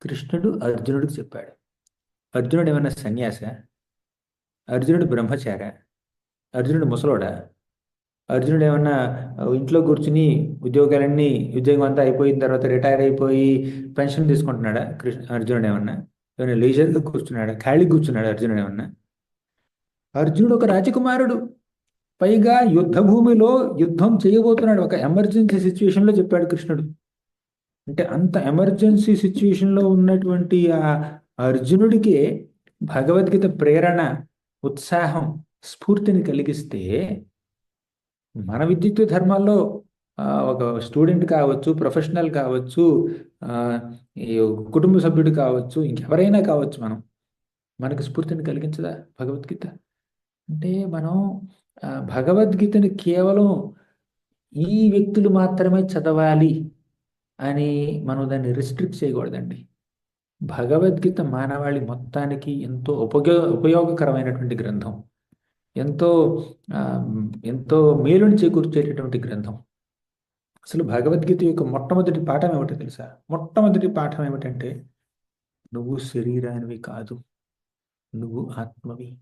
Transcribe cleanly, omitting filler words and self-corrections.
కృష్ణుడు అర్జునుడికి చెప్పాడు. అర్జునుడు ఏమన్నా సన్యాస? అర్జునుడు బ్రహ్మచారి? అర్జునుడు ముసలోడా? అర్జునుడు ఏమన్నా ఇంట్లో కూర్చుని ఉద్యోగాలన్నీ ఉద్యోగం అంతా అయిపోయిన తర్వాత రిటైర్ అయిపోయి పెన్షన్ తీసుకుంటున్నాడా? అర్జునుడు ఏమన్నా లీజర్గా కూర్చున్నాడా? ఖాళీ కూర్చున్నాడు అర్జునుడు ఏమన్నా? అర్జునుడు ఒక రాజకుమారుడు, పైగా యుద్ధ భూమిలో యుద్ధం చేయబోతున్నాడు. ఒక ఎమర్జెన్సీ సిచ్యువేషన్లో చెప్పాడు కృష్ణుడు. అంటే అంత ఎమర్జెన్సీ సిచ్యువేషన్లో ఉన్నటువంటి ఆ అర్జునుడికి భగవద్గీత ప్రేరణ, ఉత్సాహం, స్ఫూర్తిని కలిగిస్తే మన విద్యుత్ ధర్మాల్లో ఒక స్టూడెంట్ కావచ్చు, ప్రొఫెషనల్ కావచ్చు, ఆ, ఈ కుటుంబ సభ్యుడు కావచ్చు, ఇంకెవరైనా కావచ్చు, మనకి స్ఫూర్తిని కలిగించదా భగవద్గీత? అంటే మనం భగవద్గీతని కేవలం ఈ వ్యక్తులు మాత్రమే చదవాలి అని మనం దాన్ని రిస్ట్రిక్ట్ చేయకూడదండి. భగవద్గీత మానవాళి మొత్తానికి ఎంతో ఉపయోగకరమైనటువంటి గ్రంథం. ఎంతో ఆ, ఎంతో మేలుని చేకూర్చేటటువంటి గ్రంథం. అసలు భగవద్గీత యొక్క మొట్టమొదటి పాఠం ఏమిటో తెలుసా? మొట్టమొదటి పాఠం ఏమిటంటే, నువ్వు శరీరానివి కాదు, నువ్వు ఆత్మవి.